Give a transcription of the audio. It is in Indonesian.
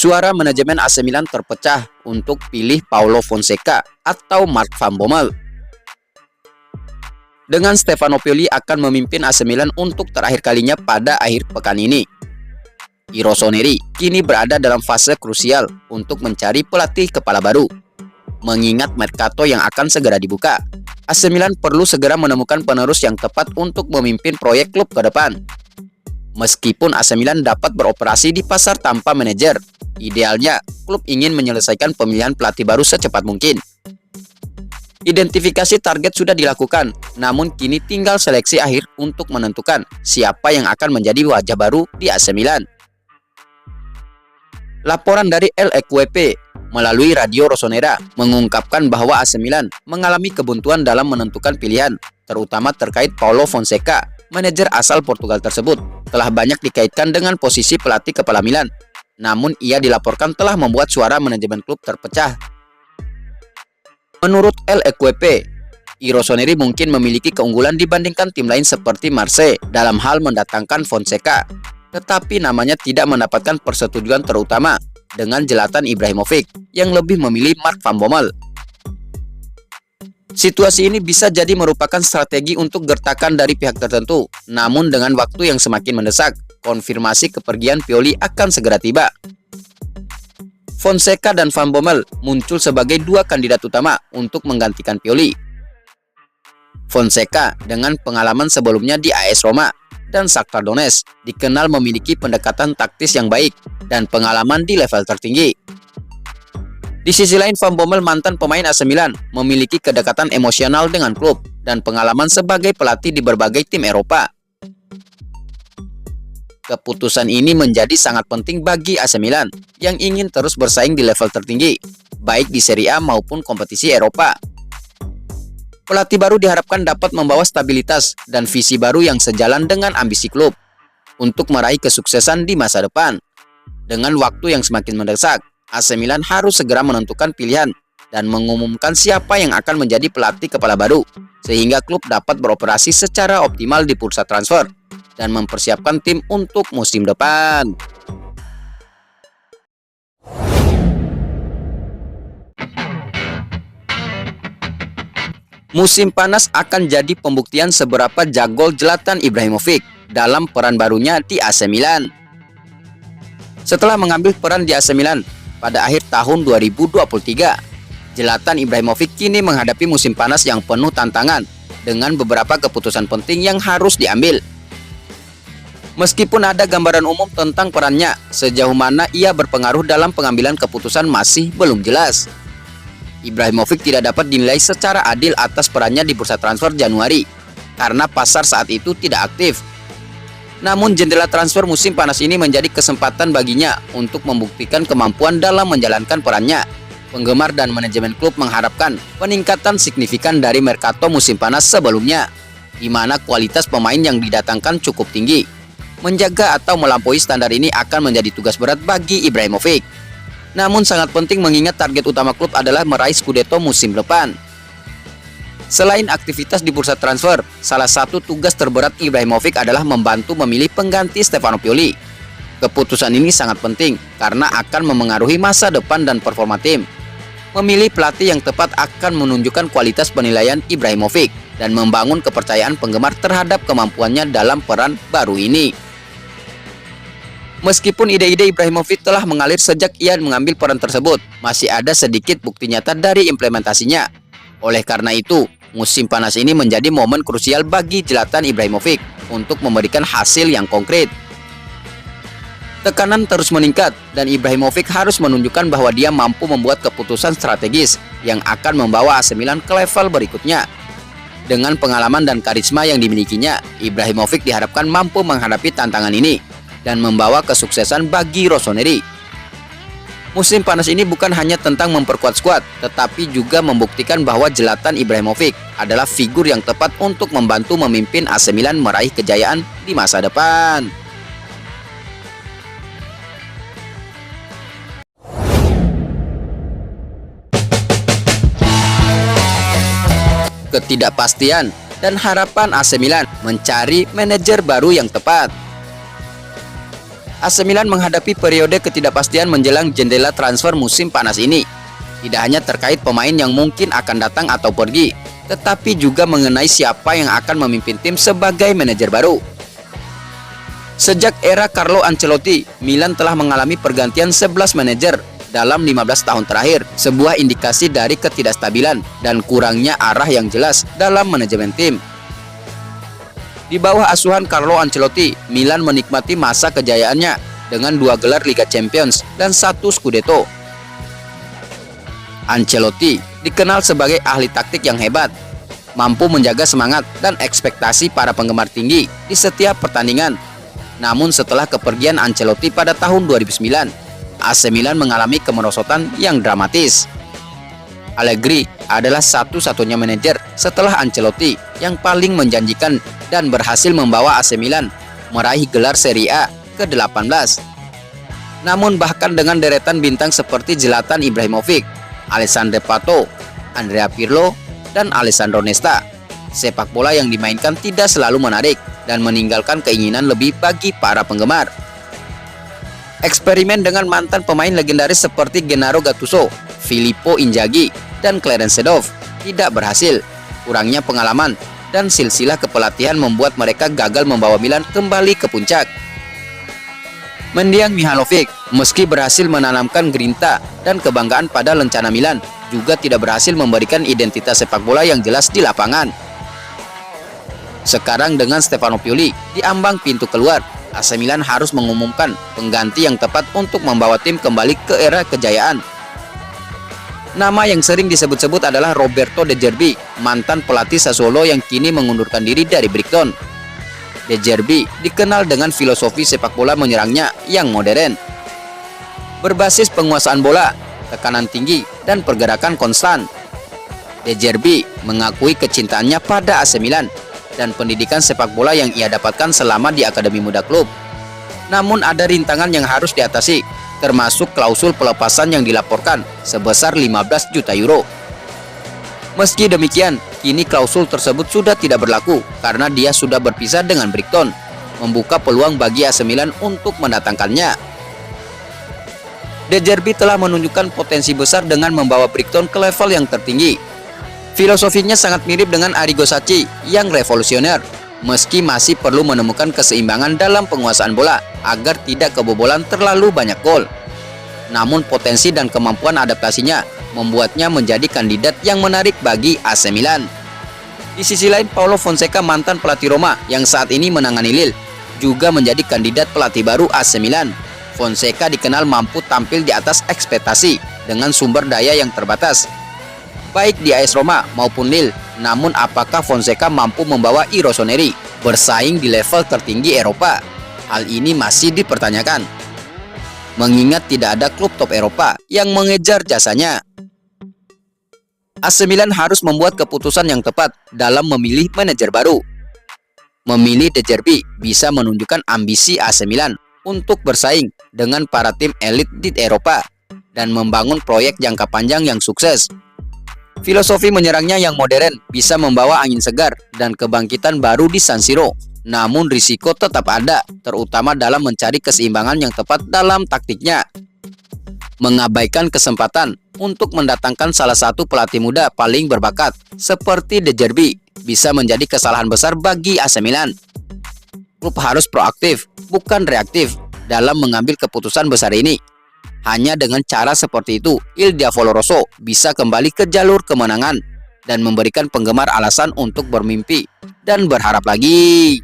Suara manajemen AC Milan terpecah untuk pilih Paulo Fonseca atau Mark Van Bommel. Dengan Stefano Pioli akan memimpin AC Milan untuk terakhir kalinya pada akhir pekan ini. I Rossoneri kini berada dalam fase krusial untuk mencari pelatih kepala baru. Mengingat Mercato yang akan segera dibuka, AC Milan perlu segera menemukan penerus yang tepat untuk memimpin proyek klub ke depan. Meskipun AC Milan dapat beroperasi di pasar tanpa manajer, idealnya klub ingin menyelesaikan pemilihan pelatih baru secepat mungkin. Identifikasi target sudah dilakukan, namun kini tinggal seleksi akhir untuk menentukan siapa yang akan menjadi wajah baru di AC Milan. Laporan dari L'Equipe melalui Radio Rossonera mengungkapkan bahwa AC Milan mengalami kebuntuan dalam menentukan pilihan, terutama terkait Paulo Fonseca. Manajer asal Portugal tersebut telah banyak dikaitkan dengan posisi pelatih kepala Milan, namun ia dilaporkan telah membuat suara manajemen klub terpecah. Menurut L'Equipe, I Rossoneri mungkin memiliki keunggulan dibandingkan tim lain seperti Marseille dalam hal mendatangkan Fonseca, tetapi namanya tidak mendapatkan persetujuan terutama dengan Zlatan Ibrahimovic yang lebih memilih Mark Van Bommel. Situasi ini bisa jadi merupakan strategi untuk gertakan dari pihak tertentu, namun dengan waktu yang semakin mendesak, konfirmasi kepergian Pioli akan segera tiba. Fonseca dan Van Bommel muncul sebagai dua kandidat utama untuk menggantikan Pioli. Fonseca dengan pengalaman sebelumnya di AS Roma dan Shakhtar Donetsk dikenal memiliki pendekatan taktis yang baik dan pengalaman di level tertinggi. Di sisi lain, Van Bommel, mantan pemain AC Milan, memiliki kedekatan emosional dengan klub dan pengalaman sebagai pelatih di berbagai tim Eropa. Keputusan ini menjadi sangat penting bagi AC Milan yang ingin terus bersaing di level tertinggi, baik di Serie A maupun kompetisi Eropa. Pelatih baru diharapkan dapat membawa stabilitas dan visi baru yang sejalan dengan ambisi klub untuk meraih kesuksesan di masa depan. Dengan waktu yang semakin mendesak, AC Milan harus segera menentukan pilihan dan mengumumkan siapa yang akan menjadi pelatih kepala baru, sehingga klub dapat beroperasi secara optimal di bursa transfer dan mempersiapkan tim untuk musim depan. Musim panas akan jadi pembuktian seberapa jago Zlatan Ibrahimovic dalam peran barunya di AC Milan. Setelah mengambil peran di AC Milan pada akhir tahun 2023, Zlatan Ibrahimovic kini menghadapi musim panas yang penuh tantangan dengan beberapa keputusan penting yang harus diambil. Meskipun ada gambaran umum tentang perannya, sejauh mana ia berpengaruh dalam pengambilan keputusan masih belum jelas. Ibrahimovic tidak dapat dinilai secara adil atas perannya di bursa transfer Januari karena pasar saat itu tidak aktif. Namun jendela transfer musim panas ini menjadi kesempatan baginya untuk membuktikan kemampuan dalam menjalankan perannya. Penggemar dan manajemen klub mengharapkan peningkatan signifikan dari Mercato musim panas sebelumnya, di mana kualitas pemain yang didatangkan cukup tinggi. Menjaga atau melampaui standar ini akan menjadi tugas berat bagi Ibrahimovic. Namun sangat penting mengingat target utama klub adalah meraih Scudetto musim depan. Selain aktivitas di bursa transfer, salah satu tugas terberat Ibrahimovic adalah membantu memilih pengganti Stefano Pioli. Keputusan ini sangat penting karena akan memengaruhi masa depan dan performa tim. Memilih pelatih yang tepat akan menunjukkan kualitas penilaian Ibrahimovic dan membangun kepercayaan penggemar terhadap kemampuannya dalam peran baru ini. Meskipun ide-ide Ibrahimovic telah mengalir sejak ia mengambil peran tersebut, masih ada sedikit bukti nyata dari implementasinya. Oleh karena itu, musim panas ini menjadi momen krusial bagi Zlatan Ibrahimovic untuk memberikan hasil yang konkret. Tekanan terus meningkat dan Ibrahimovic harus menunjukkan bahwa dia mampu membuat keputusan strategis yang akan membawa AC Milan ke level berikutnya. Dengan pengalaman dan karisma yang dimilikinya, Ibrahimovic diharapkan mampu menghadapi tantangan ini dan membawa kesuksesan bagi Rossoneri. Musim panas ini bukan hanya tentang memperkuat skuad, tetapi juga membuktikan bahwa Zlatan Ibrahimovic adalah figur yang tepat untuk membantu memimpin AC Milan meraih kejayaan di masa depan. Ketidakpastian dan harapan AC Milan mencari manajer baru yang tepat. AC Milan menghadapi periode ketidakpastian menjelang jendela transfer musim panas ini. Tidak hanya terkait pemain yang mungkin akan datang atau pergi, tetapi juga mengenai siapa yang akan memimpin tim sebagai manajer baru. Sejak era Carlo Ancelotti, Milan telah mengalami pergantian 11 manajer dalam 15 tahun terakhir, sebuah indikasi dari ketidakstabilan dan kurangnya arah yang jelas dalam manajemen tim. Di bawah asuhan Carlo Ancelotti, Milan menikmati masa kejayaannya dengan 2 gelar Liga Champions dan 1 Scudetto. Ancelotti dikenal sebagai ahli taktik yang hebat, mampu menjaga semangat dan ekspektasi para penggemar tinggi di setiap pertandingan. Namun setelah kepergian Ancelotti pada tahun 2009, AC Milan mengalami kemerosotan yang dramatis. Allegri adalah satu-satunya manajer setelah Ancelotti yang paling menjanjikan dan berhasil membawa AC Milan meraih gelar Serie A ke-18. Namun bahkan dengan deretan bintang seperti Zlatan Ibrahimovic, Alessandro Pato, Andrea Pirlo, dan Alessandro Nesta, sepak bola yang dimainkan tidak selalu menarik dan meninggalkan keinginan lebih bagi para penggemar. Eksperimen dengan mantan pemain legendaris seperti Gennaro Gattuso, Filippo Inzaghi, dan Clarence Seedorf tidak berhasil. Kurangnya pengalaman dan silsilah kepelatihan membuat mereka gagal membawa Milan kembali ke puncak. Mendiang Mihajlovic, meski berhasil menanamkan grinta dan kebanggaan pada lencana Milan, juga tidak berhasil memberikan identitas sepak bola yang jelas di lapangan. Sekarang dengan Stefano Pioli di ambang pintu keluar, AC Milan harus mengumumkan pengganti yang tepat untuk membawa tim kembali ke era kejayaan. Nama yang sering disebut-sebut adalah Roberto De Zerbi, mantan pelatih Sassuolo yang kini mengundurkan diri dari Brighton. De Zerbi dikenal dengan filosofi sepak bola menyerangnya yang modern, berbasis penguasaan bola, tekanan tinggi, dan pergerakan konstan. De Zerbi mengakui kecintaannya pada AC Milan dan pendidikan sepak bola yang ia dapatkan selama di Akademi Muda klub. Namun ada rintangan yang harus diatasi, termasuk klausul pelepasan yang dilaporkan sebesar 15 juta euro. Meski demikian, kini klausul tersebut sudah tidak berlaku karena dia sudah berpisah dengan Brighton, membuka peluang bagi AC Milan untuk mendatangkannya. De Zerbi telah menunjukkan potensi besar dengan membawa Brighton ke level yang tertinggi. Filosofinya sangat mirip dengan Arrigo Sacchi yang revolusioner, meski masih perlu menemukan keseimbangan dalam penguasaan bola agar tidak kebobolan terlalu banyak gol. Namun potensi dan kemampuan adaptasinya membuatnya menjadi kandidat yang menarik bagi AC Milan. Di sisi lain, Paulo Fonseca, mantan pelatih Roma yang saat ini menangani Lille, juga menjadi kandidat pelatih baru AC Milan. Fonseca dikenal mampu tampil di atas ekspektasi dengan sumber daya yang terbatas, baik di AS Roma maupun Lille. Namun apakah Fonseca mampu membawa I Rossoneri bersaing di level tertinggi Eropa? Hal ini masih dipertanyakan, mengingat tidak ada klub top Eropa yang mengejar jasanya. AC Milan harus membuat keputusan yang tepat dalam memilih manajer baru. Memilih De Zerbi bisa menunjukkan ambisi AC Milan untuk bersaing dengan para tim elit di Eropa dan membangun proyek jangka panjang yang sukses. Filosofi menyerangnya yang modern bisa membawa angin segar dan kebangkitan baru di San Siro. Namun risiko tetap ada, terutama dalam mencari keseimbangan yang tepat dalam taktiknya. Mengabaikan kesempatan untuk mendatangkan salah satu pelatih muda paling berbakat seperti De Zerbi bisa menjadi kesalahan besar bagi AC Milan. Klub harus proaktif, bukan reaktif dalam mengambil keputusan besar ini. Hanya dengan cara seperti itu, Il Diavolo Rosso bisa kembali ke jalur kemenangan dan memberikan penggemar alasan untuk bermimpi dan berharap lagi.